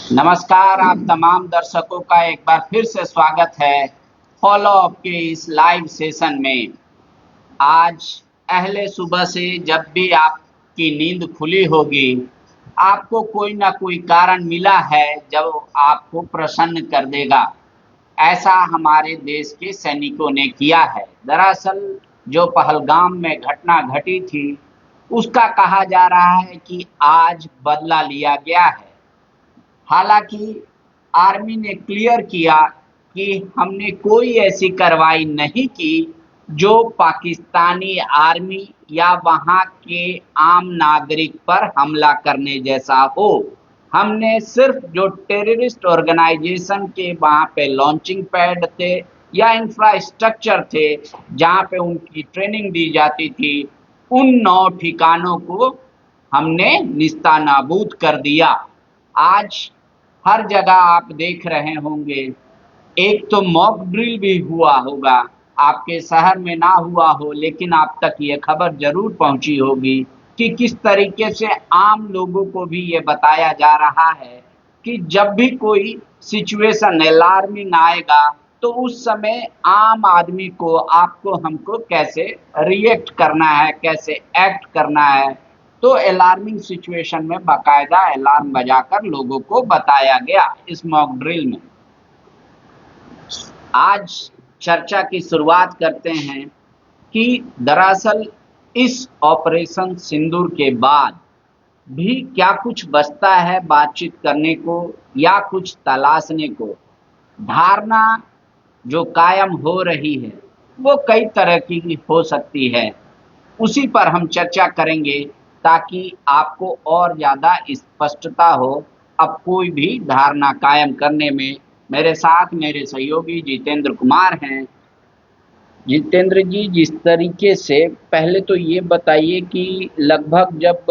नमस्कार, आप तमाम दर्शकों का एक बार फिर से स्वागत है फॉलो अप के इस लाइव सेशन में। आज अहले सुबह से जब भी आपकी नींद खुली होगी, आपको कोई ना कोई कारण मिला है जो आपको प्रसन्न कर देगा। ऐसा हमारे देश के सैनिकों ने किया है। दरअसल जो पहलगाम में घटना घटी थी, उसका कहा जा रहा है कि आज बदला लिया गया है। हालांकि आर्मी ने क्लियर किया कि हमने कोई ऐसी कार्रवाई नहीं की जो पाकिस्तानी आर्मी या वहां के आम नागरिक पर हमला करने जैसा हो। हमने सिर्फ जो टेररिस्ट ऑर्गेनाइजेशन के वहां पे लॉन्चिंग पैड थे या इंफ्रास्ट्रक्चर थे जहां पे उनकी ट्रेनिंग दी जाती थी, उन 9 ठिकानों को हमने निस्तानाबूद कर दिया। आज हर जगह आप देख रहे होंगे, एक तो मॉक ड्रिल भी हुआ होगा। आपके शहर में ना हुआ हो, लेकिन आप तक ये खबर जरूर पहुंची होगी कि किस तरीके से आम लोगों को भी ये बताया जा रहा है कि जब भी कोई सिचुएशन अलार्मिंग आएगा तो उस समय आम आदमी को, आपको, हमको कैसे रिएक्ट करना है, कैसे एक्ट करना है। तो अलार्मिंग सिचुएशन में बाकायदा अलार्म बजाकर लोगों को बताया गया इस मॉक ड्रिल में। आज चर्चा की शुरुआत करते हैं कि दरअसल इस ऑपरेशन सिंदूर के बाद भी क्या कुछ बचता है बातचीत करने को या कुछ तलाशने को। धारणा जो कायम हो रही है वो कई तरह की हो सकती है, उसी पर हम चर्चा करेंगे ताकि आपको और ज़्यादा स्पष्टता हो अब कोई भी धारणा कायम करने में। मेरे साथ मेरे सहयोगी जितेंद्र कुमार हैं। जितेंद्र जी, जिस तरीके से, पहले तो ये बताइए कि लगभग जब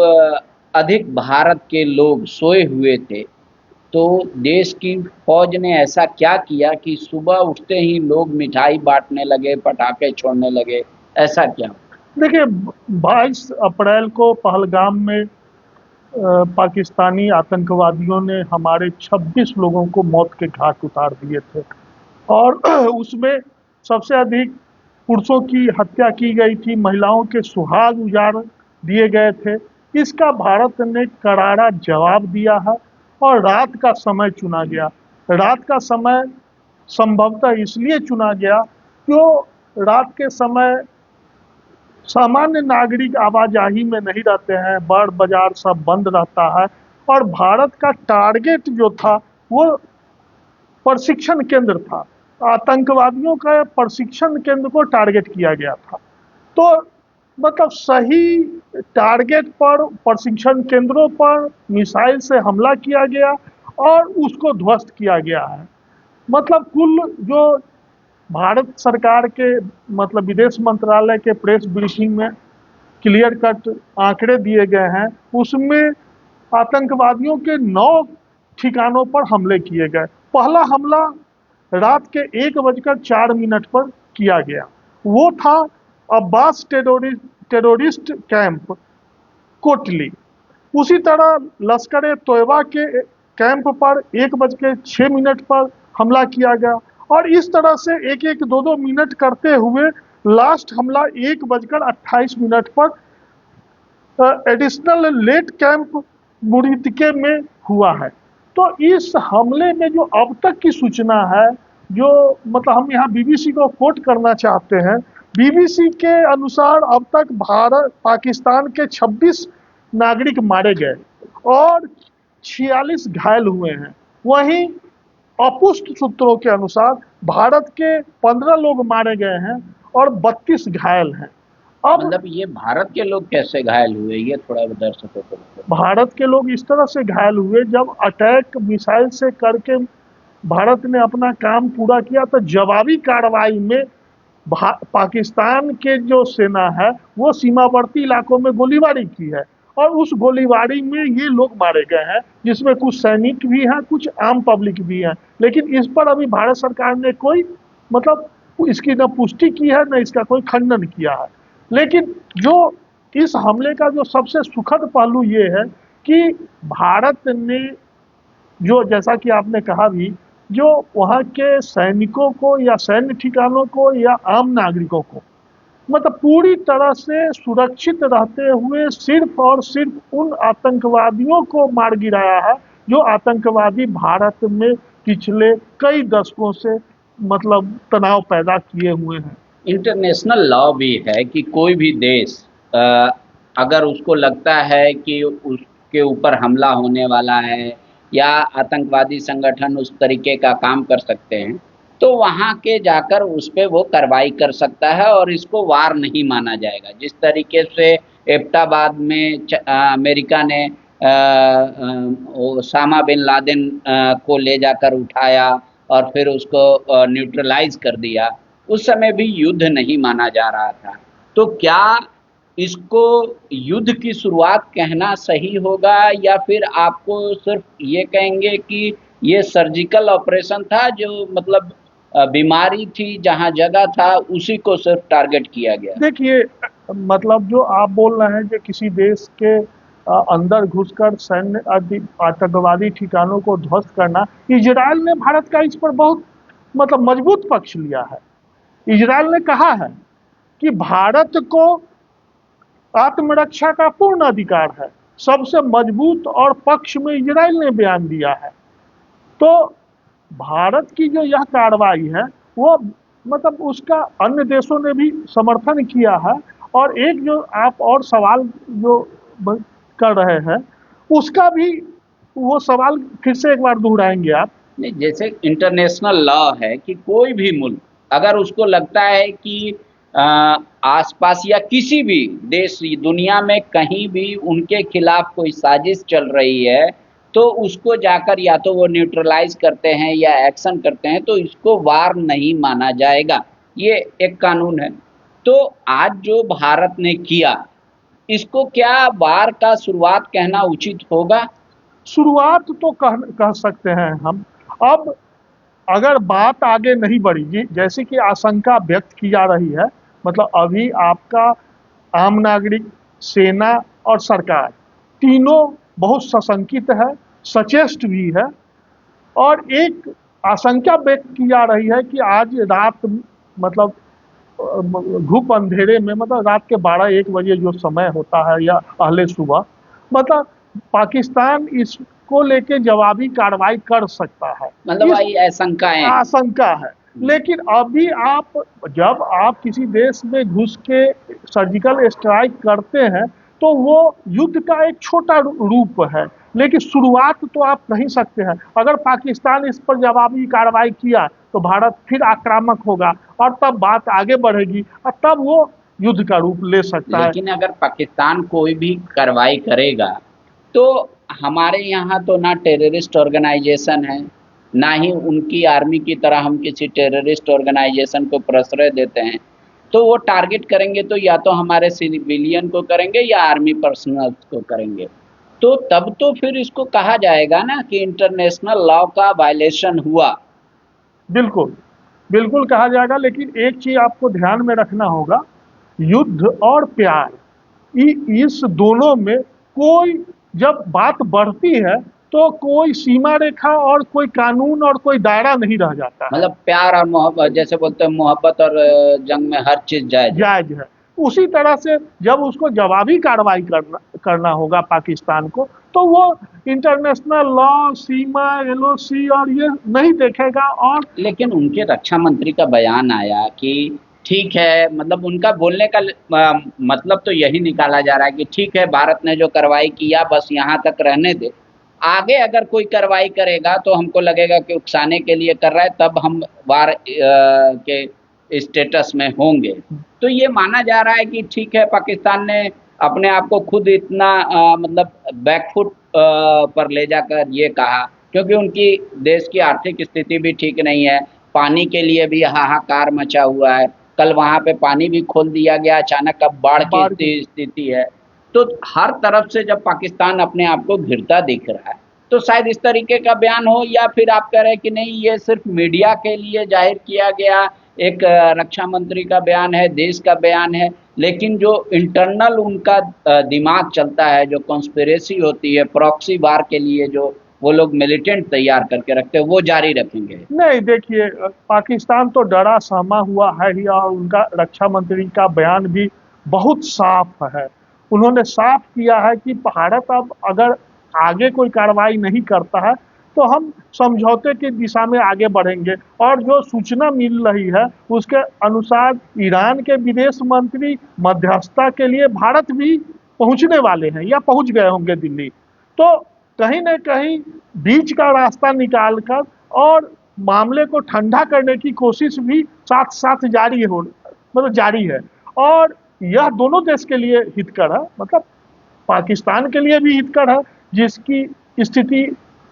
अधिक भारत के लोग सोए हुए थे तो देश की फौज ने ऐसा क्या किया कि सुबह उठते ही लोग मिठाई बांटने लगे, पटाखे छोड़ने लगे, ऐसा क्या? देखिए, 22 अप्रैल को पहलगाम में पाकिस्तानी आतंकवादियों ने हमारे 26 लोगों को मौत के घाट उतार दिए थे और उसमें सबसे अधिक पुरुषों की हत्या की गई थी, महिलाओं के सुहाग उजाड़ दिए गए थे। इसका भारत ने करारा जवाब दिया है और रात का समय चुना गया। रात का समय संभवतः इसलिए चुना गया क्यों रात के समय सामान्य नागरिक आवाजाही में नहीं रहते हैं, बार बाजार सब बंद रहता है और भारत का टारगेट जो था वो प्रशिक्षण केंद्र था। आतंकवादियों का प्रशिक्षण केंद्र को टारगेट किया गया था। तो मतलब सही टारगेट पर, प्रशिक्षण केंद्रों पर मिसाइल से हमला किया गया और उसको ध्वस्त किया गया है। मतलब कुल जो भारत सरकार के, मतलब विदेश मंत्रालय के प्रेस ब्रीफिंग में क्लियर कट आंकड़े दिए गए हैं, उसमें आतंकवादियों के 9 ठिकानों पर हमले किए गए। पहला हमला रात के 1:04 पर किया गया, वो था अब्बास टेररिस्ट कैंप कोटली। उसी तरह लश्कर ए तोयबा के कैंप पर 1:06 पर हमला किया गया और इस तरह से एक एक 2-2 मिनट करते हुए लास्ट हमला 1:28 पर एडिशनल लेट कैंप मुरीतके में हुआ है। तो इस हमले में जो अब तक की सूचना है, जो मतलब हम यहाँ बीबीसी को कोट करना चाहते हैं, बीबीसी के अनुसार अब तक भारत पाकिस्तान के 26 नागरिक मारे गए और 46 घायल हुए हैं। वहीं अपुष्ट सूत्रों के अनुसार भारत के 15 लोग मारे गए हैं और 32 घायल हैं। अब मतलब ये भारत के लोग कैसे घायल हुए, ये थोड़ा दर्शकों को बताइए। भारत के लोग इस तरह से घायल हुए, जब अटैक मिसाइल से करके भारत ने अपना काम पूरा किया तो जवाबी कार्रवाई में पाकिस्तान के जो सेना है वो सीमावर्ती इलाकों में गोलीबारी की है और उस गोलीबारी में ये लोग मारे गए हैं, जिसमें कुछ सैनिक भी हैं, कुछ आम पब्लिक भी हैं। लेकिन इस पर अभी भारत सरकार ने कोई, मतलब इसकी न पुष्टि की है न इसका कोई खंडन किया है। लेकिन जो इस हमले का जो सबसे सुखद पहलू ये है कि भारत ने जो जैसा कि आपने कहा भी, जो वहाँ के सैनिकों को या सैन्य ठिकानों को या आम नागरिकों को मतलब पूरी तरह से सुरक्षित रहते हुए सिर्फ और सिर्फ उन आतंकवादियों को मार गिराया है जो आतंकवादी भारत में पिछले कई दशकों से मतलब तनाव पैदा किए हुए हैं। इंटरनेशनल लॉ भी है कि कोई भी देश अ, अगर उसको लगता है कि उसके ऊपर हमला होने वाला है या आतंकवादी संगठन उस तरीके का काम कर सकते हैं, तो वहाँ के जाकर उस पे वो कार्रवाई कर सकता है और इसको वार नहीं माना जाएगा। जिस तरीके से एबटाबाद में अमेरिका ने ओसामा बिन लादेन को ले जाकर उठाया और फिर उसको न्यूट्रलाइज कर दिया, उस समय भी युद्ध नहीं माना जा रहा था। तो क्या इसको युद्ध की शुरुआत कहना सही होगा या फिर आपको सिर्फ ये कहेंगे कि ये सर्जिकल ऑपरेशन था जो मतलब बीमारी थी जहां जगह था उसी को सिर्फ टारगेट किया गया? देखिए, मतलब जो आप बोल रहे हैं कि किसी देश के अंदर घुसकर सैन्य आतंकवादी ठिकानों को ध्वस्त करना, इजराइल ने भारत का इस पर बहुत मतलब मजबूत पक्ष लिया है। इजराइल ने कहा है कि भारत को आत्मरक्षा का पूर्ण अधिकार है। सबसे मजबूत और पक्ष में इजराइल ने बयान दिया है। तो भारत की जो यह कार्रवाई है वो मतलब उसका अन्य देशों ने भी समर्थन किया है। और एक जो आप और सवाल जो कर रहे हैं उसका भी वो सवाल फिर से एक बार दोहराएंगे आप? नहीं, जैसे इंटरनेशनल लॉ है कि कोई भी मुल्क अगर उसको लगता है कि अ, आसपास या किसी भी देश दुनिया में कहीं भी उनके खिलाफ कोई साजिश चल रही है, तो उसको जाकर या तो वो न्यूट्रलाइज करते हैं या एक्शन करते हैं, तो इसको वार नहीं माना जाएगा। ये एक कानून है। तो आज जो भारत ने किया, इसको क्या वार का शुरुआत कहना उचित होगा? शुरुआत तो कह सकते हैं हम। अब अगर बात आगे नहीं बढ़ी जैसे कि आशंका व्यक्त की जा रही है, मतलब अभी आपका आम नागरिक, सेना और सरकार तीनों बहुत सशंकित है, सचेष्ट भी है। और एक आशंका व्यक्त की जा रही है कि आज रात मतलब धूप अंधेरे में मतलब रात के 12-1 बजे जो समय होता है या पहले सुबह मतलब पाकिस्तान इसको लेके जवाबी कार्रवाई कर सकता है। मतलब इस आई आशंकाएं हैं। आशंका है। लेकिन अभी आप जब आप किसी देश में घुस के सर्जिकल स्ट्राइक करते हैं तो वो युद्ध का एक छोटा रूप है, लेकिन शुरुआत तो आप नहीं सकते हैं। अगर पाकिस्तान इस पर जवाबी कार्रवाई किया तो भारत फिर आक्रामक होगा और तब बात आगे बढ़ेगी और तब वो युद्ध का रूप ले सकता है। लेकिन अगर पाकिस्तान कोई भी कार्रवाई करेगा, तो हमारे यहाँ तो ना टेररिस्ट ऑर्गेनाइजेशन है, ना ही उनकी आर्मी की तरह हम किसी टेररिस्ट ऑर्गेनाइजेशन को प्रश्रय देते हैं। तो वो टारगेट करेंगे तो या तो हमारे सिविलियन को करेंगे या आर्मी पर्सनल को करेंगे। तो तब तो फिर इसको कहा जाएगा ना कि इंटरनेशनल लॉ का वायलेशन हुआ। बिल्कुल, बिल्कुल कहा जाएगा। लेकिन एक चीज आपको ध्यान में रखना होगा, युद्ध और प्यार इस दोनों में कोई जब बात बढ़ती है तो कोई सीमा रेखा और कोई कानून और कोई दायरा नहीं रह जाता है। मतलब प्यार और मोहब्बत, जैसे बोलते हैं मोहब्बत और जंग में हर चीज जायज है। जायज है। उसी तरह से जब उसको जवाबी कार्रवाई करना होगा पाकिस्तान को, तो वो इंटरनेशनल लॉ, सीमा, एलओसी और ये नहीं देखेगा। और लेकिन उनके रक्षा मंत्री का बयान आया कि ठीक है, मतलब उनका बोलने का मतलब तो यही निकाला जा रहा है कि ठीक है, भारत ने जो कार्रवाई किया बस यहाँ तक रहने दे, आगे अगर कोई कार्रवाई करेगा तो हमको लगेगा कि उकसाने के लिए कर रहा है, तब हम वार के स्टेटस में होंगे। तो ये माना जा रहा है कि ठीक है, पाकिस्तान ने अपने आप को खुद इतना मतलब बैकफुट पर ले जाकर ये कहा, क्योंकि उनकी देश की आर्थिक स्थिति भी ठीक नहीं है, पानी के लिए भी हाहाकार मचा हुआ है। कल वहाँ पे पानी भी खोल दिया गया अचानक, अब बाढ़ की स्थिति है। तो हर तरफ से जब पाकिस्तान अपने आप को घिरता दिख रहा है, तो शायद इस तरीके का बयान हो, या फिर आप कह रहे हैं कि नहीं, ये सिर्फ मीडिया के लिए जाहिर किया गया एक रक्षा मंत्री का बयान है, देश का बयान है, लेकिन जो इंटरनल उनका दिमाग चलता है, जो कॉन्स्पिरेसी होती है प्रॉक्सी वार के लिए जो वो लोग मिलिटेंट तैयार करके रखते हैं, वो जारी रखेंगे? नहीं, देखिए, पाकिस्तान तो डरा सहमा हुआ है ही, और उनका रक्षा मंत्री का बयान भी बहुत साफ है। उन्होंने साफ किया है कि भारत अब अगर आगे कोई कार्रवाई नहीं करता है तो हम समझौते की दिशा में आगे बढ़ेंगे। और जो सूचना मिल रही है उसके अनुसार ईरान के विदेश मंत्री मध्यस्थता के लिए भारत भी पहुंचने वाले हैं या पहुंच गए होंगे दिल्ली। तो कहीं न कहीं बीच का रास्ता निकालकर और मामले को ठंडा करने की कोशिश भी साथ साथ जारी है। और यह दोनों देश के लिए हितकर है, मतलब पाकिस्तान के लिए भी हितकर है, जिसकी स्थिति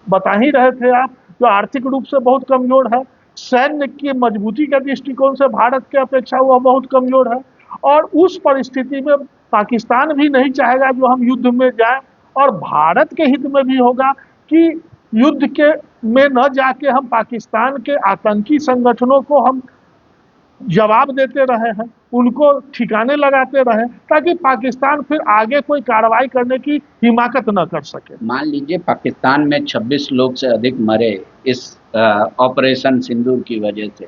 बता ही रहे थे आप, जो आर्थिक रूप से बहुत कमजोर है, सैन्य की मजबूती के दृष्टिकोण से भारत की अपेक्षा वह बहुत कमजोर है। और उस परिस्थिति में पाकिस्तान भी नहीं चाहेगा जो हम युद्ध में जाएं, और भारत के हित में भी होगा कि युद्ध के में न जाके हम पाकिस्तान के आतंकी संगठनों को हम जवाब देते रहे हैं, उनको ठिकाने लगाते रहे, ताकि पाकिस्तान फिर आगे कोई कार्रवाई करने की हिमाकत न कर सके। मान लीजिए पाकिस्तान में 26 लोग से अधिक मरे इस ऑपरेशन सिंदूर की वजह से,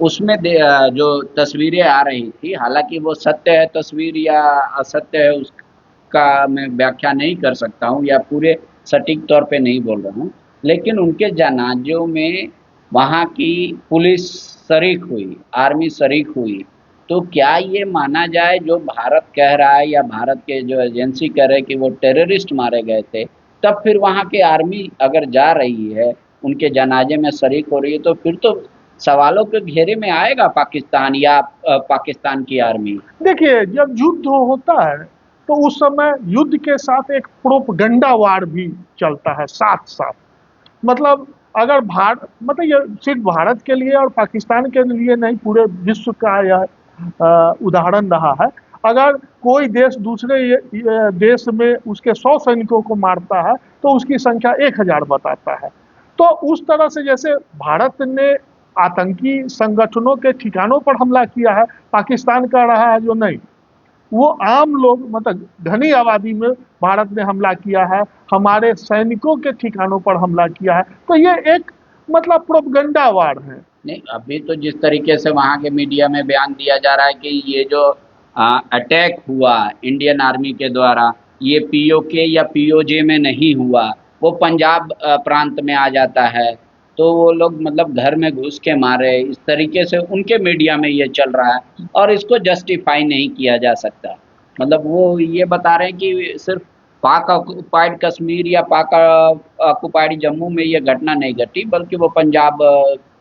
उसमें जो तस्वीरें आ रही थी, हालांकि वो सत्य है तस्वीर या असत्य है उसका मैं व्याख्या नहीं कर सकता हूँ या पूरे सटीक तौर पे नहीं बोल रहा हूँ, लेकिन उनके जनाजों में वहाँ की पुलिस शरीक हुई, आर्मी शरीक हुई। तो क्या ये माना जाए जो भारत कह रहा है या भारत के जो एजेंसी कह रहे हैं कि वो टेररिस्ट मारे गए थे, तब फिर वहाँ की आर्मी अगर जा रही है उनके जनाजे में शरीक हो रही है, तो फिर तो सवालों के घेरे में आएगा पाकिस्तान या पाकिस्तान की आर्मी। देखिए, जब युद्ध होता है तो उस समय युद्ध के साथ एक प्रोपगंडा वार भी चलता है साथ साथ। मतलब अगर भारत, मतलब ये सिर्फ भारत के लिए और पाकिस्तान के लिए नहीं, पूरे विश्व का यह उदाहरण रहा है। अगर कोई देश दूसरे देश में उसके 100 सैनिकों को मारता है तो उसकी संख्या 1000 बताता है। तो उस तरह से जैसे भारत ने आतंकी संगठनों के ठिकानों पर हमला किया है, पाकिस्तान कह रहा है जो नहीं, वो आम लोग, मतलब घनी आबादी में भारत ने हमला किया है, हमारे सैनिकों के ठिकानों पर हमला किया है। तो ये एक मतलब प्रोपगंडा वार है। नहीं, अभी तो जिस तरीके से वहाँ के मीडिया में बयान दिया जा रहा है कि ये जो अटैक हुआ इंडियन आर्मी के द्वारा, ये पीओके या पीओजे में नहीं हुआ, वो पंजाब प्रांत में आ जाता है, तो वो लोग मतलब घर में घुस के मारे, इस तरीके से उनके मीडिया में ये चल रहा है और इसको जस्टिफाई नहीं किया जा सकता। मतलब वो ये बता रहे हैं कि सिर्फ पाक ऑक्युपाइड कश्मीर या पाक ऑक्युपाइड जम्मू में ये घटना नहीं घटी, बल्कि वो पंजाब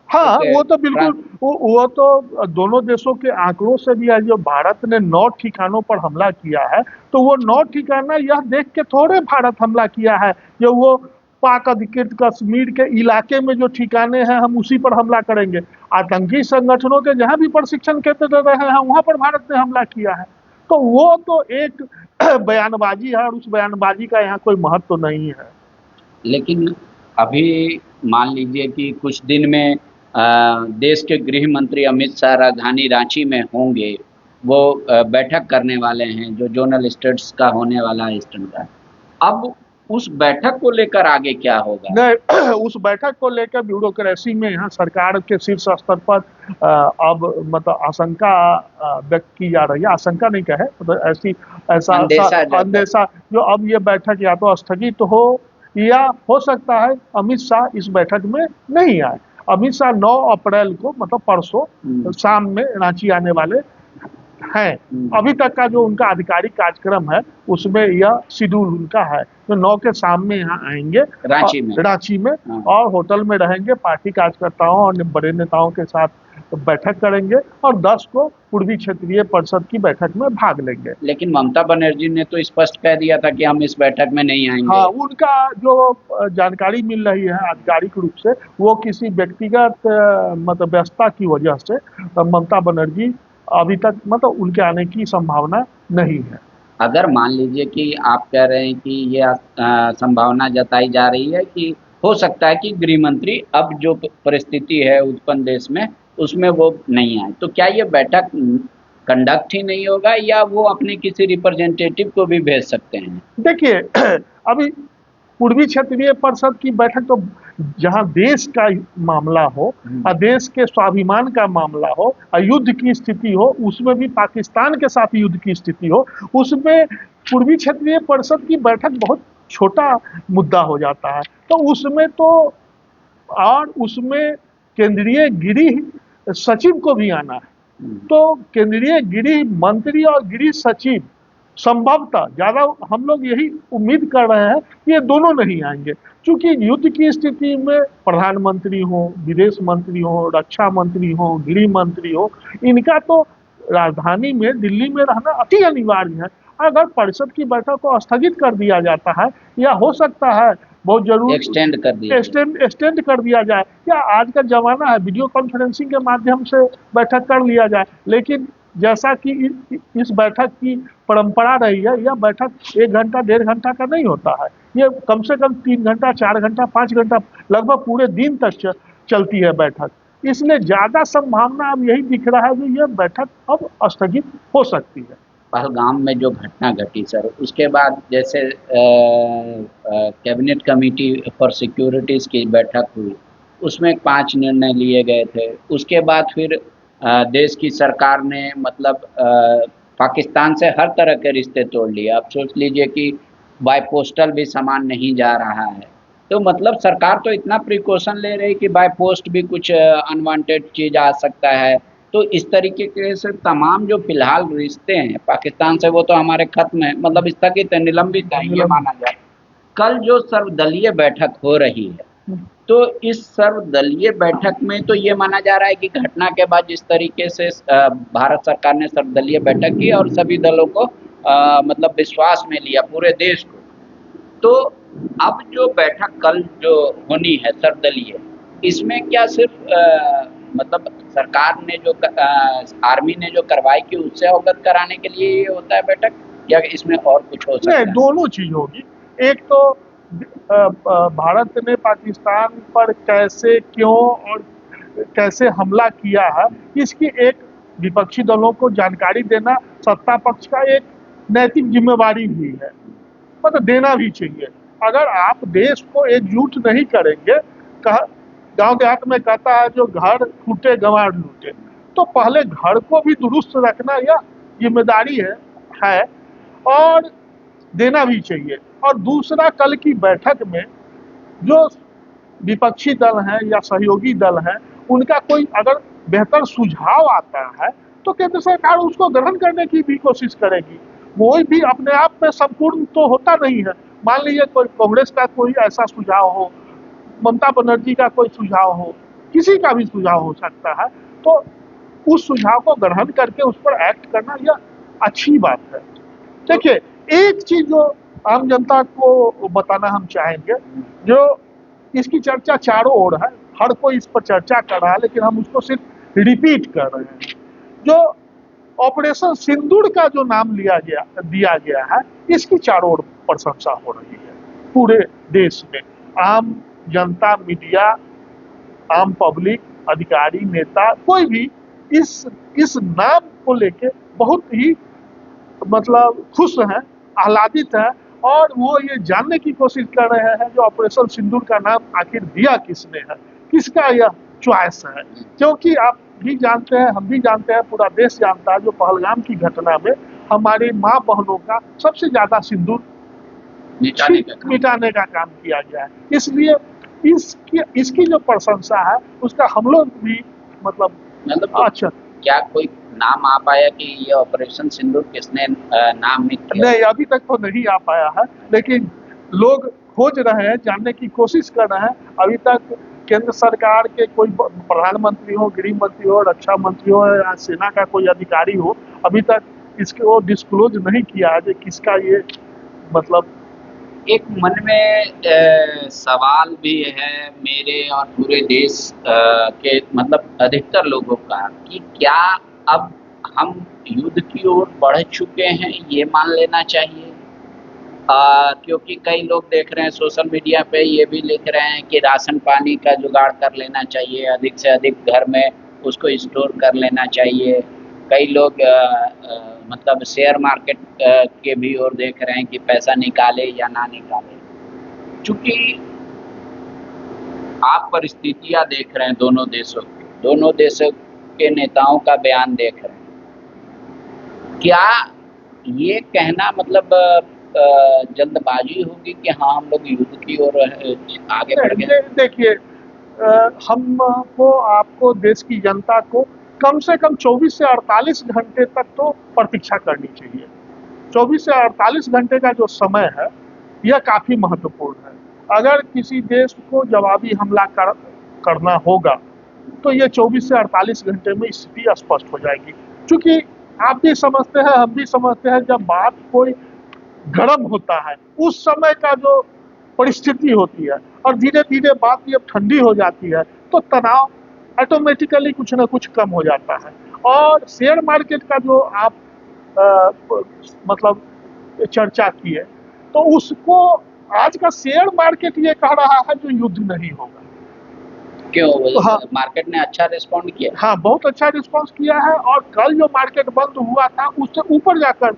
हाँ, के वो तो बिल्कुल, वो तो दोनों देशों के आंकड़ों से भी है। जो भारत ने 9 ठिकानों पर हमला किया है, तो वो 9 ठिकाना यह देख के थोड़े भारत हमला किया है जो वो पाक अधिकृत कश्मीर के इलाके में जो ठिकाने हैं हम उसी पर हमला करेंगे। आतंकी संगठनों के जहां भी प्रशिक्षण केंद्र रहे हैं वहां पर भारत ने हमला किया है। तो वो तो एक बयानबाजी है और उस बयानबाजी का यहाँ कोई महत्व तो नहीं है। लेकिन अभी मान लीजिए कि कुछ दिन में देश के गृह मंत्री अमित शाह राजधानी रांची में होंगे, वो बैठक करने वाले हैं जो जोनल स्टेट्स का होने वाला है ईस्टर्न का। अब उस बैठक को लेकर आगे क्या होगा? नहीं, उस बैठक को लेकर ब्यूरोक्रेसी में यहाँ सरकार के शीर्ष स्तर पर अब मतलब आशंका व्यक्त की जा रही है। आशंका नहीं कहे, मतलब ऐसा अंदेशा जो अब ये बैठक या तो स्थगित हो या हो सकता है अमित शाह इस बैठक में नहीं आए। अमित शाह 9 अप्रैल को, मतलब परसों शाम में रांची आने वाले हैं। अभी तक का जो उनका आधिकारिक कार्यक्रम है उसमें यह शेड्यूल उनका है, तो 9 के शाम में यहाँ आएंगे रांची में और होटल में रहेंगे, पार्टी कार्यकर्ताओं और बड़े नेताओं के साथ बैठक करेंगे और 10 को पूर्वी क्षेत्रीय परिषद की बैठक में भाग लेंगे। लेकिन ममता बनर्जी ने तो स्पष्ट कह दिया था कि हम इस बैठक में नहीं आएंगे। हाँ, उनका जो जानकारी मिल रही है आधिकारिक रूप से, वो किसी व्यक्तिगत मतलब व्यस्तता की वजह से ममता बनर्जी अभी तक, मतलब उनके आने की संभावना नहीं है। अगर मान लीजिए कि आप कह रहे हैं कि ये संभावना जताई जा रही है कि हो सकता है कि गृह मंत्री अब जो परिस्थिति है उत्पन्न देश में उसमें वो नहीं आए, तो क्या ये बैठक कंडक्ट ही नहीं होगा या वो अपने किसी रिप्रेजेंटेटिव को भी भेज सकते हैं? देखिए, अभी पूर्वी क्षेत्रीय परिषद की बैठक तो जहां देश का मामला हो और देश के स्वाभिमान का मामला हो और युद्ध की स्थिति हो, उसमें भी पाकिस्तान के साथ युद्ध की स्थिति हो, उसमें पूर्वी क्षेत्रीय परिषद की बैठक बहुत छोटा मुद्दा हो जाता है। तो उसमें तो, और उसमें केंद्रीय गृह सचिव को भी आना है। तो केंद्रीय गृह मंत्री और गृह सचिव संभवतः ज्यादा हम लोग यही उम्मीद कर रहे हैं कि ये दोनों नहीं आएंगे, क्योंकि युद्ध की स्थिति में प्रधानमंत्री हो, विदेश मंत्री हो, रक्षा मंत्री हो, गृह मंत्री हो, इनका तो राजधानी में दिल्ली में रहना अति अनिवार्य है। अगर परिषद की बैठक को स्थगित कर दिया जाता है, या हो सकता है बहुत जरूर एक्सटेंड कर दिया जाए, या आज का जमाना है वीडियो कॉन्फ्रेंसिंग के माध्यम से बैठक कर लिया जाए, लेकिन जैसा कि इस बैठक की परंपरा रही है, यह बैठक 1 घंटा 1.5 घंटा का नहीं होता है, ये कम से कम 3 घंटा 4 घंटा 5 घंटा लगभग पूरे दिन तक चलती है बैठक। इसलिए ज्यादा संभावना अब यही दिख रहा है कि यह बैठक अब स्थगित हो सकती है। पहलगाम में जो घटना घटी सर, उसके बाद जैसे कैबिनेट कमेटी फॉर सिक्योरिटीज की बैठक हुई, उसमें 5 निर्णय लिए गए थे। उसके बाद फिर देश की सरकार ने मतलब पाकिस्तान से हर तरह के रिश्ते तोड़ लिए। आप सोच लीजिए कि बाय पोस्टल भी सामान नहीं जा रहा है। तो मतलब सरकार तो इतना प्रिकॉशन ले रही कि बाय पोस्ट भी कुछ अनवांटेड चीज़ आ सकता है। तो इस तरीके के से तमाम जो फिलहाल रिश्ते हैं पाकिस्तान से, वो तो हमारे खत्म है, मतलब स्थगित है, निलंबित है, ये माना जाए। कल जो सर्वदलीय बैठक हो रही है, तो इस सर्वदलीय बैठक में तो ये माना जा रहा है कि घटना के बाद जिस तरीके से भारत सरकार ने सर्वदलीय बैठक की और सभी दलों को मतलब विश्वास में लिया, पूरे देश को, तो अब जो बैठक कल जो होनी है सर्वदलीय, इसमें क्या सिर्फ मतलब सरकार ने जो आर्मी ने जो कार्रवाई की उससे अवगत कराने के लिए ये होता है बैठक, या इसमें और कुछ हो सकता है? नहीं, दोनों चीज होगी। एक तो भारत ने पाकिस्तान पर कैसे, क्यों और कैसे हमला किया है, इसकी एक विपक्षी दलों को जानकारी देना सत्ता पक्ष का एक नैतिक जिम्मेवारी भी है, मतलब देना भी चाहिए। अगर आप देश को एकजुट नहीं करेंगे, गांव देहात में कहता है जो घर फूटे गंवार लूटे, तो पहले घर को भी दुरुस्त रखना यह जिम्मेदारी है और देना भी चाहिए। और दूसरा, कल की बैठक में जो विपक्षी दल हैं या सहयोगी दल हैं, उनका कोई अगर बेहतर सुझाव आता है तो केंद्र सरकार उसको ग्रहण करने की भी कोशिश करेगी। कोई भी अपने आप में संपूर्ण तो होता नहीं है। मान लीजिए कोई कांग्रेस का कोई ऐसा सुझाव हो, ममता बनर्जी का कोई सुझाव हो, किसी का भी सुझाव हो सकता है, तो उस सुझाव को ग्रहण करके उस पर एक्ट करना यह अच्छी बात है। देखिए, एक चीज जो आम जनता को बताना हम चाहेंगे, जो इसकी चर्चा चारों ओर है, हर कोई इस पर चर्चा कर रहा है, लेकिन हम उसको सिर्फ रिपीट कर रहे हैं। जो ऑपरेशन सिंदूर का जो नाम दिया गया है, इसकी चारों ओर प्रशंसा हो रही है पूरे देश में। आम जनता, मीडिया, आम पब्लिक, अधिकारी, नेता, कोई भी इस नाम को लेके बहुत ही मतलब खुश हैं, आह्लादित हैं, और वो ये जानने की कोशिश कर रहे हैं जो ऑपरेशन सिंदूर का नाम आखिर दिया किसने है, किसका यह चॉइस है। क्योंकि आप भी जानते हैं, हम भी जानते हैं, पूरा देश जानता है, जो पहलगाम की घटना में हमारी माँ बहनों का सबसे ज्यादा सिंदूर मिटाने का काम किया गया है। इसलिए इसकी जो प्रशंसा है उसका हम लोग भी मतलब अच्छा। क्या कोई नाम आ पाया कि ये ऑपरेशन सिंदूर किसने नामित किया? नहीं, अभी तक तो नहीं आ पाया है, लेकिन लोग खोज रहे हैं, जानने की कोशिश कर रहे हैं। अभी तक केंद्र सरकार के कोई प्रधानमंत्री हो, गृह मंत्री हो, रक्षा मंत्री हो या सेना का कोई अधिकारी हो, अभी तक इसको डिस्क्लोज नहीं किया है कि किसका ये मतलब। एक मन में सवाल भी है मेरे और पूरे देश के मतलब अधिकतर लोगों का, कि क्या अब हम युद्ध की ओर बढ़ चुके हैं, ये मान लेना चाहिए। क्योंकि कई लोग देख रहे हैं सोशल मीडिया पे, ये भी लिख रहे हैं कि राशन पानी का जुगाड़ कर लेना चाहिए, अधिक से अधिक घर में उसको स्टोर कर लेना चाहिए। कई लोग मतलब शेयर मार्केट के भी ओर देख रहे हैं कि पैसा निकाले या ना निकाले। चूंकि आप परिस्थितियां देख रहे हैं दोनों देशों के नेताओं का बयान देख रहे हैं, क्या ये कहना मतलब जल्दबाजी होगी कि हाँ हम लोग युद्ध की ओर आगे बढ़ गए? देखिए, हमको, आपको, देश की जनता को कम से कम 24 से 48 घंटे तक तो प्रतीक्षा करनी चाहिए। 24 से 48 घंटे का जो समय है यह काफी महत्वपूर्ण है। अगर किसी देश को जवाबी हमला करना होगा तो ये 24 से 48 घंटे में स्थिति स्पष्ट हो जाएगी। क्योंकि आप भी समझते हैं, हम भी समझते हैं, जब बात कोई गर्म होता है उस समय का जो परिस्थिति होती है और धीरे धीरे बात जब ठंडी हो जाती है तो तनाव ऑटोमेटिकली कुछ ना कुछ कम हो जाता है। और शेयर मार्केट का जो आप मतलब चर्चा की है, तो उसको आज का शेयर मार्केट ये कह रहा है जो युद्ध नहीं होगा। क्यों? हाँ, मार्केट ने अच्छा रिस्पॉन्ड किया? हाँ, बहुत अच्छा रिस्पांस किया है। और कल जो मार्केट बंद हुआ था उससे ऊपर जाकर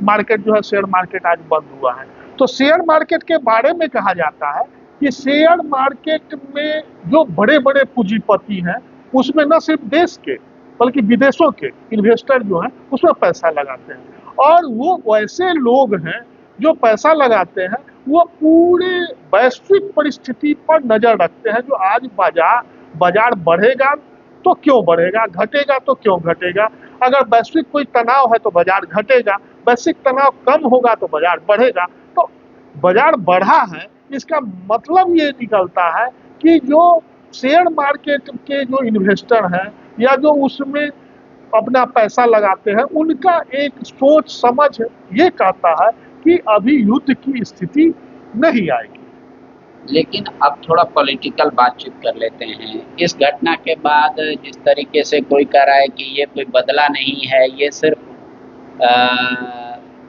मार्केट जो है, शेयर मार्केट आज बंद हुआ है। तो शेयर मार्केट के बारे में कहा जाता है कि शेयर मार्केट में जो बड़े बड़े पूंजीपति हैं उसमें न सिर्फ देश के बल्कि विदेशों के इन्वेस्टर जो हैं उसमें पैसा लगाते हैं। और वो वैसे लोग हैं जो पैसा लगाते हैं, वो पूरे वैश्विक परिस्थिति पर नजर रखते हैं। जो आज बाजार बढ़ेगा तो क्यों बढ़ेगा, घटेगा तो क्यों घटेगा। अगर वैश्विक कोई तनाव है तो बाजार घटेगा, वैश्विक तनाव कम होगा तो बाजार बढ़ेगा। तो बाजार बढ़ा है, इसका मतलब ये निकलता है कि जो शेयर मार्केट के जो इन्वेस्टर हैं या जो उसमें अपना पैसा लगाते हैं, उनका एक सोच समझ ये कहता है कि अभी युद्ध की स्थिति नहीं आएगी। लेकिन अब थोड़ा पॉलिटिकल बातचीत कर लेते हैं। इस घटना के बाद जिस तरीके से कोई कह रहा है कि ये कोई बदला नहीं है, ये सिर्फ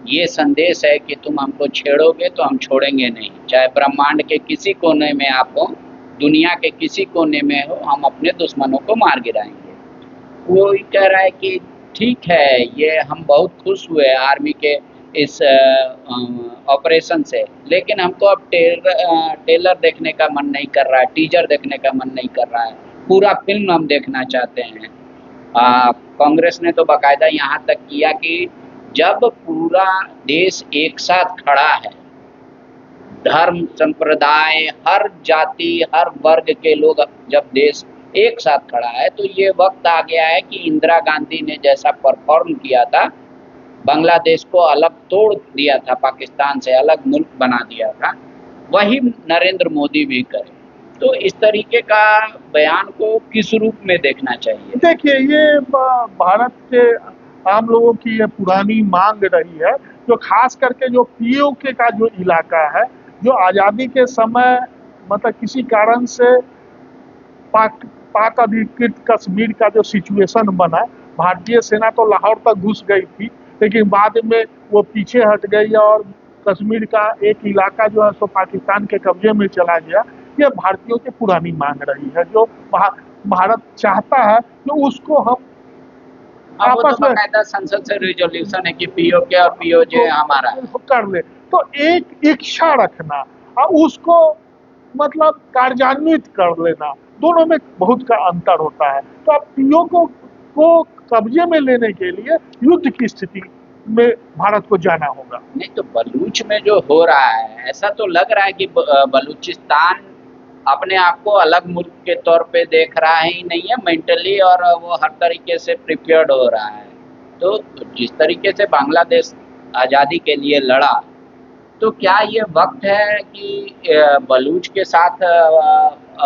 ये संदेश है कि तुम हमको छेड़ोगे तो हम छोड़ेंगे नहीं, चाहे ब्रह्मांड के किसी कोने में आप हो, दुनिया के किसी कोने में हो, हम अपने दुश्मनों को मार गिराएंगे। कोई कह रहा है कि ठीक है, ये हम बहुत खुश हुए आर्मी के इस ऑपरेशन से, लेकिन हमको अब टेलर देखने का मन नहीं कर रहा है, टीजर देखने का मन नहीं कर रहा है, पूरा फिल्म हम देखना चाहते हैं। कांग्रेस ने तो बाकायदा यहाँ तक किया कि जब पूरा देश एक साथ खड़ा है, धर्म संप्रदाय हर जाति हर वर्ग के लोग, जब देश एक साथ खड़ा है, तो ये वक्त आ गया है कि इंदिरा गांधी ने जैसा परफॉर्म किया था, बांग्लादेश को अलग तोड़ दिया था, पाकिस्तान से अलग मुल्क बना दिया था, वही नरेंद्र मोदी भी करे। तो इस तरीके का बयान को किस रूप में देखना चाहिए? देखिए, ये भारत के आम लोगों की ये पुरानी मांग रही है, जो खास करके जो पीओके का जो इलाका है, जो आज़ादी के समय मतलब किसी कारण से पाक अधिकृत कश्मीर का जो सिचुएशन बना, भारतीय सेना तो लाहौर तक घुस गई थी, लेकिन बाद में वो पीछे हट गई और कश्मीर का एक इलाका जो है सो पाकिस्तान के कब्जे में चला गया। ये भारतीयों की पुरानी मांग रही है, जो भारत चाहता है कि उसको हम आपस में संसद से रिजोल्यूशन है कि पीओके और पीओजे हमारा कर ले। तो एक इच्छा रखना और उसको मतलब कार्यान्वित कर लेना, दोनों में बहुत का अंतर होता है। तो अब पीओके को कब्जे में लेने के लिए युद्ध की स्थिति में भारत को जाना होगा। नहीं तो बलूच में जो हो रहा है, ऐसा तो लग रहा है कि बलूचिस्तान अपने आप को अलग मुल्क के तौर पे देख रहा है ही नहीं है मेंटली, और वो हर तरीके से प्रिपेयर्ड हो रहा है। तो जिस तरीके से बांग्लादेश आज़ादी के लिए लड़ा, तो क्या ये वक्त है कि बलूच के साथ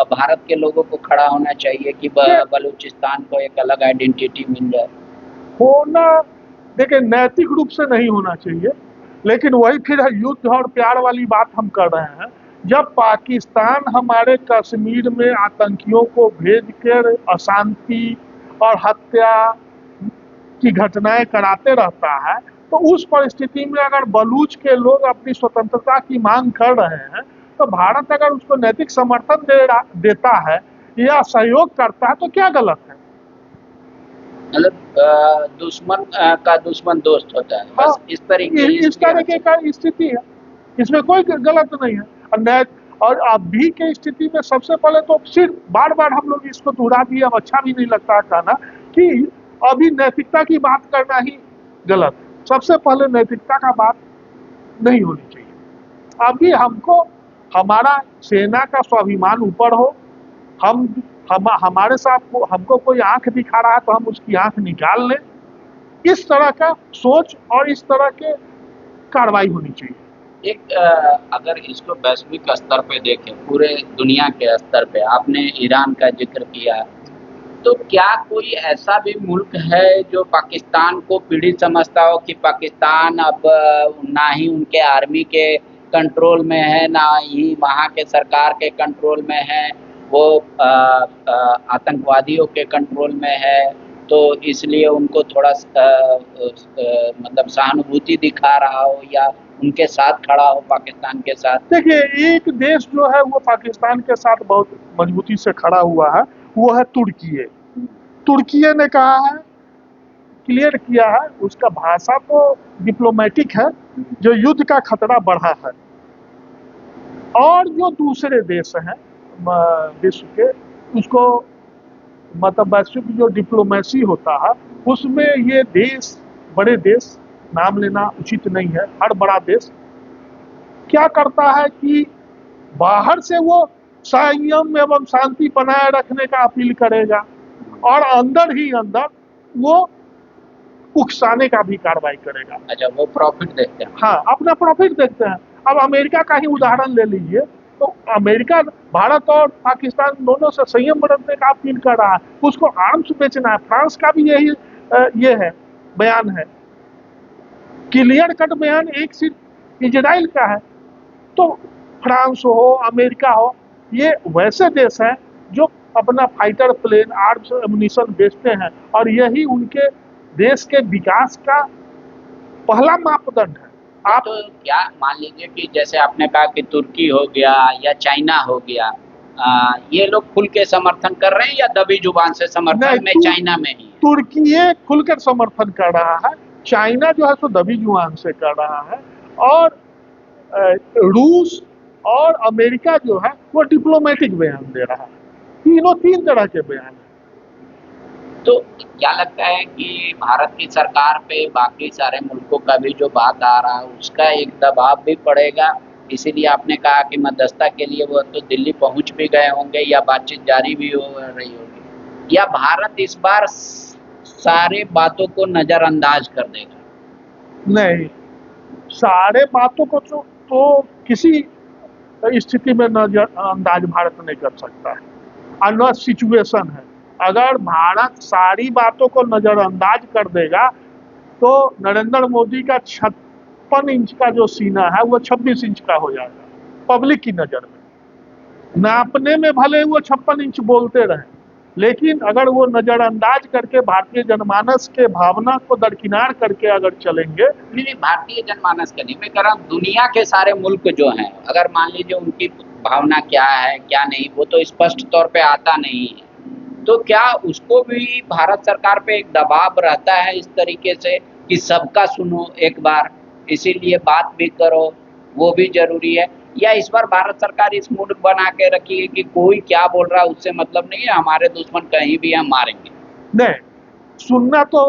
भारत के लोगों को खड़ा होना चाहिए कि बलूचिस्तान को एक अलग आइडेंटिटी मिल जाए? होना, देखिए, नैतिक रूप से नहीं होना चाहिए, लेकिन वही फिर युद्ध और प्यार वाली बात हम कर रहे हैं। जब पाकिस्तान हमारे कश्मीर में आतंकियों को भेज कर अशांति और हत्या की घटनाएं कराते रहता है, तो उस परिस्थिति में अगर बलूच के लोग अपनी स्वतंत्रता की मांग कर रहे हैं, तो भारत अगर उसको नैतिक समर्थन देता है या सहयोग करता है तो क्या गलत है? मतलब दुश्मन का दुश्मन दोस्त होता है, बस इस तरीके का स्थिति है, इसमें कोई गलत नहीं है। और अभी के स्थिति में सबसे पहले तो सिर्फ बार बार हम लोग इसको दोहरा दिए, अब अच्छा भी नहीं लगता कहना कि अभी नैतिकता की बात करना ही गलत है। सबसे पहले नैतिकता का बात नहीं होनी चाहिए। अभी हमको हमारा सेना का स्वाभिमान ऊपर हो, हमारे साथ हमको कोई आंख दिखा रहा है तो हम उसकी आंख निकाल लें, इस तरह का सोच और इस तरह के कार्रवाई होनी चाहिए। एक अगर इसको वैश्विक स्तर पे देखें, पूरे दुनिया के स्तर पे, आपने ईरान का जिक्र किया, तो क्या कोई ऐसा भी मुल्क है जो पाकिस्तान को पीड़ित समझता हो कि पाकिस्तान अब ना ही उनके आर्मी के कंट्रोल में है, ना ही वहाँ के सरकार के कंट्रोल में है, वो आतंकवादियों के कंट्रोल में है, तो इसलिए उनको थोड़ा मतलब सहानुभूति दिखा रहा हो या उनके साथ खड़ा हो पाकिस्तान के साथ? देखिए, एक देश जो है वो पाकिस्तान के साथ बहुत मजबूती से खड़ा हुआ है, वो है तुर्की। तुर्की ने कहा है, क्लियर किया है, उसका भाषा तो डिप्लोमेटिक है, जो युद्ध का खतरा बढ़ा है। और जो दूसरे देश हैं विश्व के, उसको मतलब वैश्विक जो डिप्लोमेसी होता है उसमें ये देश, बड़े देश, नाम लेना उचित नहीं है, हर बड़ा देश क्या करता है कि बाहर से वो संयम एवं शांति बनाए रखने का अपील करेगा और अंदर ही अंदर वो उकसाने का भी कार्रवाई करेगा। अच्छा, वो प्रॉफिट देखते हैं। हाँ, अपना प्रॉफिट देखते हैं। अब अमेरिका का ही उदाहरण ले लीजिए, तो अमेरिका भारत और पाकिस्तान दोनों से संयम बरतने का अपील कर रहा है, उसको आर्म्स बेचना है। फ्रांस का भी यही ये है, बयान है, क्लियर कट बयान एक सिर्फ इजराइल का है। तो फ्रांस हो, अमेरिका हो, ये वैसे देश हैं जो अपना फाइटर प्लेन, आर्म्स, एमुनिशन बेचते हैं और यही उनके देश के विकास का पहला मापदंड है। आप तो क्या मान लीजिए कि जैसे आपने कहा कि तुर्की हो गया या चाइना हो गया, ये लोग खुल के समर्थन कर रहे हैं या दबी जुबान से समर्थन में चाइना में ही? तुर्की खुलकर समर्थन कर रहा है, चाइना जो है सो दबी जुबान से कर रहा है, और रूस और अमेरिका जो है वो डिप्लोमेटिक बयान दे रहा है। तीन तरह के बयान है। तो क्या लगता है कि भारत की सरकार पे बाकी सारे मुल्कों का भी जो बात आ रहा है उसका एक दबाव भी पड़ेगा, इसीलिए आपने कहा कि मध्यस्थता के लिए वो तो दिल्ली पहुंच भी गए होंगे या बातचीत जारी भी हो रही होगी, या भारत इस बार सारे बातों को नजरअंदाज कर देगा? नहीं, सारे बातों को तो किसी स्थिति में नजरअंदाज भारत नहीं कर सकता है, अनलॉ सिचुएशन है। अगर भारत सारी बातों को नजरअंदाज कर देगा तो नरेंद्र मोदी का 56 इंच का जो सीना है वो 26 इंच का हो जाएगा पब्लिक की नजर में। नापने में भले वो 56 इंच बोलते रहे, लेकिन अगर वो नजरअंदाज करके भारतीय जनमानस के भावना को दरकिनार करके अगर चलेंगे। नहीं, भारतीय जनमानस का नहीं मैं कह रहा हूँ, दुनिया के सारे मुल्क जो हैं, अगर मान लीजिए उनकी भावना क्या है क्या नहीं, वो तो स्पष्ट तौर पे आता नहीं है, तो क्या उसको भी भारत सरकार पे एक दबाव रहता है इस तरीके से कि सबका सुनो एक बार, इसीलिए बात भी करो, वो भी जरूरी है? या इस बार भारत सरकार इस मूड बना के रखी है कि कोई क्या बोल रहा है उससे मतलब नहीं है, हमारे दुश्मन कहीं भी हम मारेंगे? नहीं, सुनना तो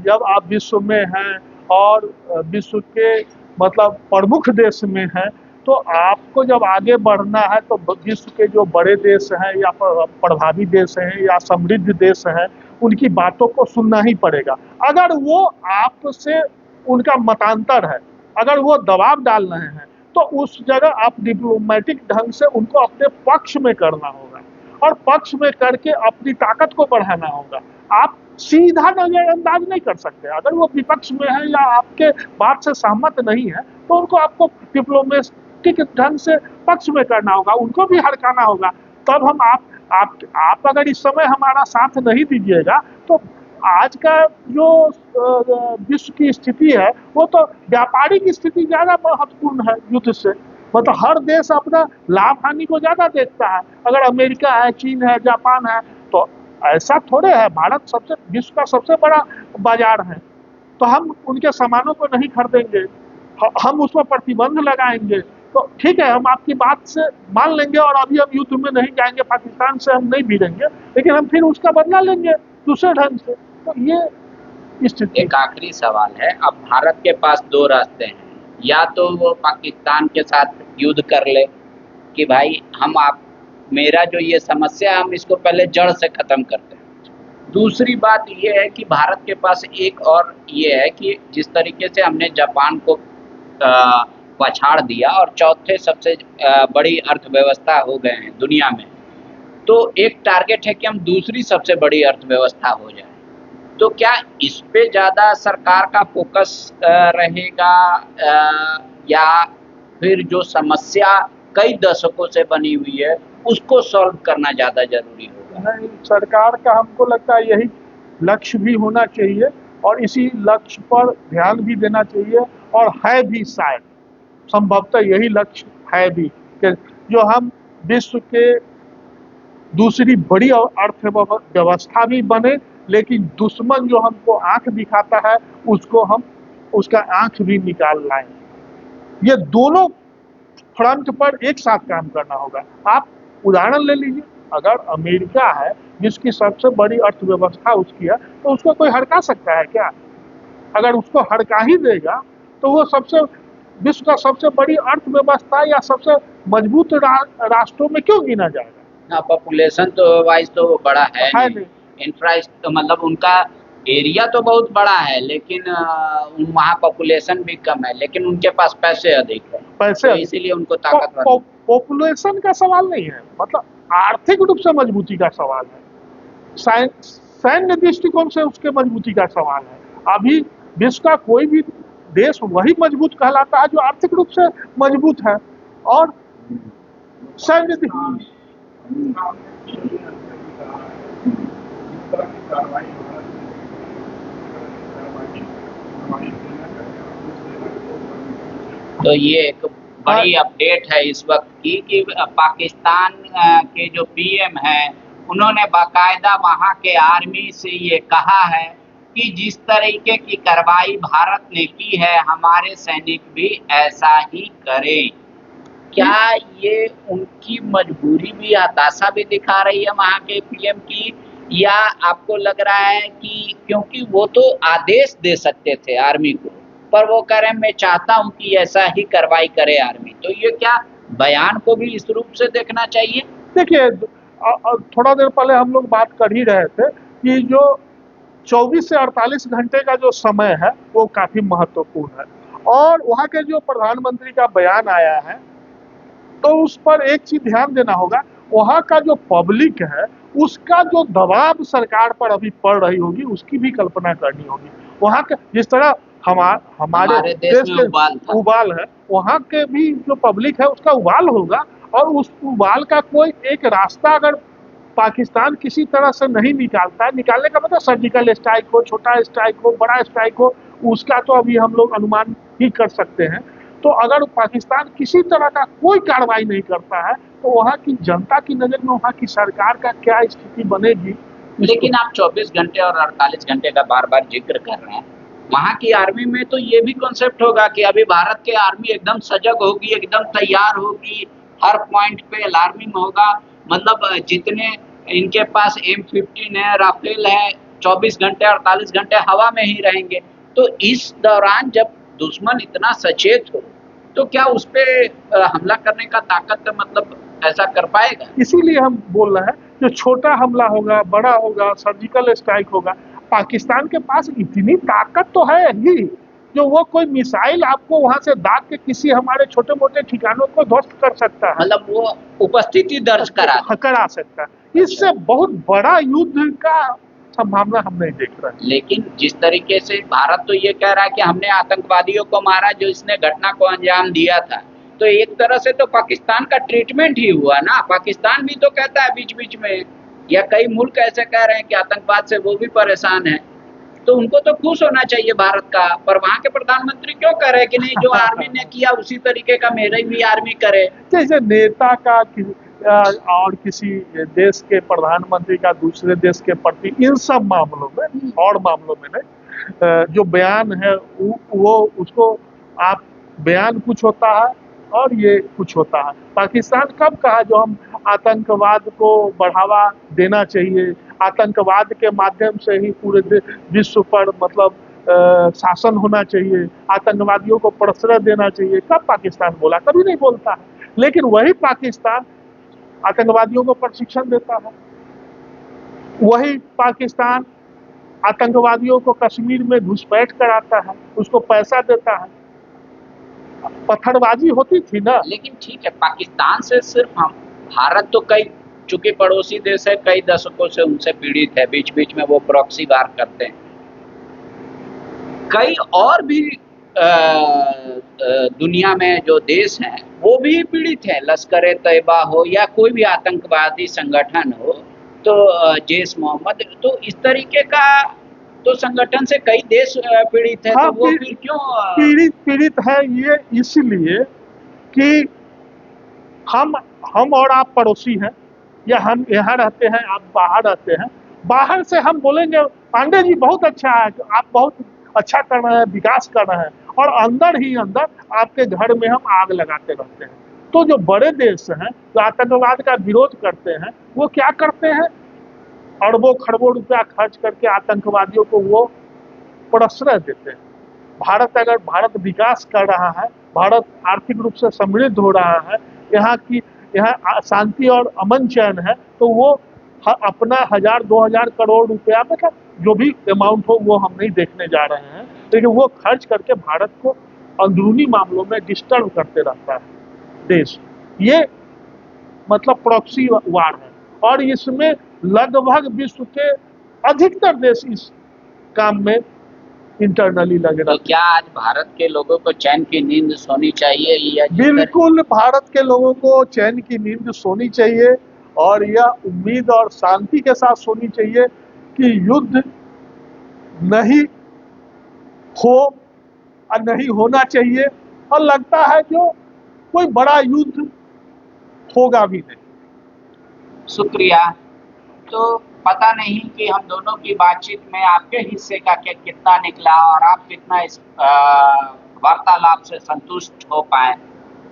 जब आप विश्व में हैं और विश्व के मतलब प्रमुख देश में हैं, तो आपको जब आगे बढ़ना है तो विश्व के जो बड़े देश हैं या प्रभावी देश हैं या समृद्ध देश हैं, उनकी बातों को सुनना ही पड़ेगा। अगर वो आपसे उनका मतांतर है, अगर वो दबाव डाल रहे हैं, तो उस जगह आप डिप्लोमेटिक ढंग से उनको अपने पक्ष में करना होगा और पक्ष में करके अपनी ताकत को बढ़ाना होगा। आप सीधा नजरअंदाज नहीं कर सकते। अगर वो विपक्ष में है या आपके बात से सहमत नहीं है तो उनको आपको डिप्लोमेटिक ढंग से पक्ष में करना होगा, उनको भी हड़काना होगा। तब हम आप अगर इस समय हमारा साथ नहीं दीजिएगा तो आज का जो विश्व की स्थिति है वो तो व्यापारिक स्थिति ज्यादा महत्वपूर्ण है युद्ध से। मतलब हर देश अपना लाभ हानि को ज्यादा देखता है। अगर अमेरिका है, चीन है, जापान है, तो ऐसा थोड़े है। भारत विश्व का सबसे बड़ा बाजार है, तो हम उनके सामानों को नहीं खरीदेंगे, हम उस पर प्रतिबंध लगाएंगे। तो ठीक है, हम आपकी बात से मान लेंगे और अभी हम युद्ध में नहीं जाएंगे, पाकिस्तान से हम नहीं भिड़ेंगे, लेकिन हम फिर उसका बदला लेंगे दूसरे ढंग से। तो ये स्थिति। एक आखिरी सवाल है, अब भारत के पास दो रास्ते हैं, या तो वो पाकिस्तान के साथ युद्ध कर ले कि भाई मेरा जो ये समस्या है हम इसको पहले जड़ से खत्म करते हैं। दूसरी बात ये है कि भारत के पास एक और ये है कि जिस तरीके से हमने जापान को पछाड़ दिया और चौथे सबसे बड़ी अर्थव्यवस्था हो गए हैं दुनिया में, तो एक टारगेट है कि हम दूसरी सबसे बड़ी अर्थव्यवस्था हो जाए। तो क्या इस पे ज़्यादा सरकार का फोकस रहेगा, या फिर जो समस्या कई दशकों से बनी हुई है उसको सॉल्व करना ज़्यादा जरूरी होगा? नहीं, सरकार का हमको लगता है यही लक्ष्य भी होना चाहिए और इसी लक्ष्य पर ध्यान भी देना चाहिए, और है भी, शायद संभवतः यही लक्ष्य है भी कि जो हम विश्व के दूसरी बड़ी अर्थव्यवस्था भी बने, लेकिन दुश्मन जो हमको आंख दिखाता है उसको हम उसका आंख भी निकाल लाएं। ये दोनों फ्रंट पर एक साथ काम करना होगा। आप उदाहरण ले लीजिए, अगर अमेरिका है जिसकी सबसे बड़ी अर्थव्यवस्था उसकी है, तो उसको कोई हड़का सकता है क्या? अगर उसको हड़का ही देगा तो वो विश्व का सबसे बड़ी अर्थव्यवस्था या सबसे मजबूत राष्ट्रों में क्यों गिना जाएगा? हाँ, पॉपुलेशन तो वाइज तो बड़ा है नहीं, इंफ्रास्ट्रक्चर मतलब उनका एरिया तो बहुत बड़ा है, लेकिन वहाँ पॉपुलेशन भी कम है, लेकिन उनके पास पैसे अधिक है, पैसे तो इसीलिए उनको ताकतवर। पॉपुलेशन का सवाल नहीं है, मतलब आर्थिक रूप से मजबूती का सवाल है, सैन्य दृष्टिकोण से उसके मजबूती का सवाल है। अभी विश्व का कोई भी देश वही मजबूत कहलाता है जो आर्थिक रूप से मजबूत है और सैन्य तो ये एक बड़ी अपडेट है इस वक्त की कि पाकिस्तान के जो पीएम हैं उन्होंने बाकायदा वहाँ के आर्मी से ये कहा है कि जिस तरीके की कार्रवाई भारत ने की है हमारे सैनिक भी ऐसा ही करें। क्या ये उनकी मजबूरी भी, हताशा भी दिखा रही है वहाँ के पीएम की, या आपको लग रहा है कि क्योंकि वो तो आदेश दे सकते थे आर्मी को, पर वो कह रहे हैं मैं चाहता हूं कि ऐसा ही कार्रवाई करे आर्मी, तो ये क्या बयान को भी इस रूप से देखना चाहिए? देखिए, थोड़ा देर पहले हम लोग बात कर ही रहे थे कि जो 24 से 48 घंटे का जो समय है वो काफी महत्वपूर्ण है, और वहाँ के जो प्रधानमंत्री का बयान आया है तो उस पर एक चीज ध्यान देना होगा, वहाँ का जो पब्लिक है उसका जो दबाव सरकार पर अभी पड़ रही होगी उसकी भी कल्पना करनी होगी। वहाँ के जिस तरह हमारे देश में उबाल है, वहाँ के भी जो पब्लिक है उसका उबाल होगा, और उस उबाल का कोई एक रास्ता अगर पाकिस्तान किसी तरह से नहीं निकालता है, निकालने का मतलब सर्जिकल स्ट्राइक हो, छोटा स्ट्राइक हो, बड़ा स्ट्राइक हो, उसका तो अभी हम लोग अनुमान ही कर सकते हैं। तो अगर पाकिस्तान किसी तरह का कोई कार्रवाई नहीं करता है तो वहाँ की जनता की नजर में वहाँ की सरकार का क्या स्थिति बनेगी? लेकिन आप 24 घंटे और 48 घंटे का बार बार जिक्र कर रहे हैं, वहाँ की आर्मी में तो ये भी कॉन्सेप्ट होगा कि अभी भारत के आर्मी एकदम सजग होगी, एकदम तैयार होगी, हर पॉइंट पे अलार्मिंग होगा, मतलब जितने इनके पास M15 है, राफेल है, 24 घंटे 48 घंटे हवा में ही रहेंगे। तो इस दौरान जब दुश्मन इतना सचेत हो तो क्या उस पे हमला करने का ताकत मतलब ऐसा कर पाएगा? इसीलिए हम बोल रहे हैं जो छोटा हमला होगा, बड़ा होगा, सर्जिकल स्ट्राइक होगा, पाकिस्तान के पास इतनी ताकत तो है ही जो वो कोई मिसाइल आपको वहां से दाग के किसी हमारे छोटे मोटे ठिकानों को ध्वस्त कर सकता है, मतलब वो उपस्थिति दर्ज करा सकता है। इससे बहुत बड़ा युद्ध का संभावना हम नहीं देख रहे हैं। लेकिन जिस तरीके से भारत तो ये कह रहा है कि हमने आतंकवादियों को मारा जो इसने घटना को अंजाम दिया था, तो एक तरह से तो पाकिस्तान का ट्रीटमेंट ही हुआ ना। पाकिस्तान भी तो कहता है बीच बीच में, या कई मुल्क ऐसे कह रहे हैं कि आतंकवाद से वो भी परेशान है, तो उनको तो खुश होना चाहिए भारत का, पर वहाँ के प्रधानमंत्री क्यों कह रहे हैं कि नहीं जो आर्मी ने किया उसी तरीके का मेरी भी आर्मी करे? जैसे नेता का और किसी देश के प्रधानमंत्री का दूसरे देश के प्रति, इन सब मामलों में और मामलों में नहीं, जो बयान है वो उसको आप बयान कुछ होता है और ये कुछ होता है। पाकिस्तान कब कहा जो हम आतंकवाद को बढ़ावा देना चाहिए, आतंकवाद के माध्यम से ही पूरे विश्व पर मतलब शासन होना चाहिए, आतंकवादियों को प्रश्रय देना चाहिए, कब पाकिस्तान बोला? कभी नहीं बोलता है। लेकिन वही पाकिस्तान आतंकवादियों को प्रशिक्षण देता है, वही पाकिस्तान आतंकवादियों को कश्मीर में घुसपैठ कराता है, उसको पैसा देता है। पत्थरबाजी होती थी ना। लेकिन ठीक है, पाकिस्तान से सिर्फ हम, भारत तो कई, चूंकि पड़ोसी देश है, कई दशकों से उनसे पीड़ित है, बीच बीच में वो प्रॉक्सी वार करते हैं। कई और भी दुनिया में जो देश हैं वो भी पीड़ित है, लश्कर तैयबा हो या कोई भी आतंकवादी संगठन हो, तो जैश मोहम्मद, तो इस तरीके का तो संगठन से कई देश पीड़ित है। हाँ, तो वो फिर क्यों पीड़ित है ये इसलिए कि हम और आप पड़ोसी हैं, या हम यहाँ रहते हैं, आप बाहर रहते हैं। बाहर से हम बोलेंगे पांडे जी बहुत अच्छा है, आप बहुत अच्छा कर रहे हैं, विकास कर रहे हैं, और अंदर ही अंदर आपके घर में हम आग लगाते रहते हैं। तो जो बड़े देश हैं जो आतंकवाद का विरोध करते हैं, वो क्या करते हैं? अरबों खरबों रुपया खर्च करके आतंकवादियों को वो प्रश्रय देते हैं। भारत विकास कर रहा है, भारत आर्थिक रूप से समृद्ध हो रहा है, यहाँ शांति और अमन चैन है, तो वो अपना 1000-2000 करोड़ रुपया, मतलब जो भी अमाउंट हो वो हम नहीं देखने जा रहे हैं, लेकिन वो खर्च करके भारत को अंदरूनी मामलों में डिस्टर्ब करते रहता है देश। ये मतलब प्रॉक्सी वार है, और इसमें लगभग विश्व के अधिकतर देश इस काम में इंटरनली लगे तो रहते हैं। क्या आज भारत के लोगों को चैन की नींद सोनी चाहिए, या बिल्कुल भारत के लोगों को चैन की नींद सोनी चाहिए, और यह उम्मीद और शांति के साथ सोनी चाहिए कि युद्ध नहीं हो और नहीं होना चाहिए, और लगता है जो कोई बड़ा युद्ध होगा भी नहीं। शुक्रिया। तो पता नहीं कि हम दोनों की बातचीत में आपके हिस्से का कितना निकला और आप कितना इस वार्तालाप से संतुष्ट हो पाए।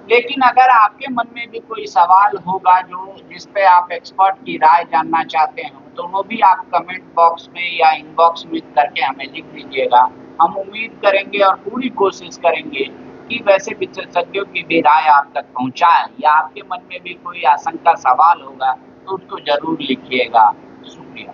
लेकिन अगर आपके मन में भी कोई सवाल होगा जिस पे आप एक्सपर्ट की राय जानना चाहते हो, तो वो भी आप कमेंट बॉक्स में या इनबॉक्स में करके हमें लिख दीजिएगा। हम उम्मीद करेंगे और पूरी कोशिश करेंगे कि वैसे विशेषज्ञों की भी राय आप तक पहुंचाएं, या आपके मन में भी कोई आशंका सवाल होगा तो उसको जरूर लिखिएगा। शुक्रिया।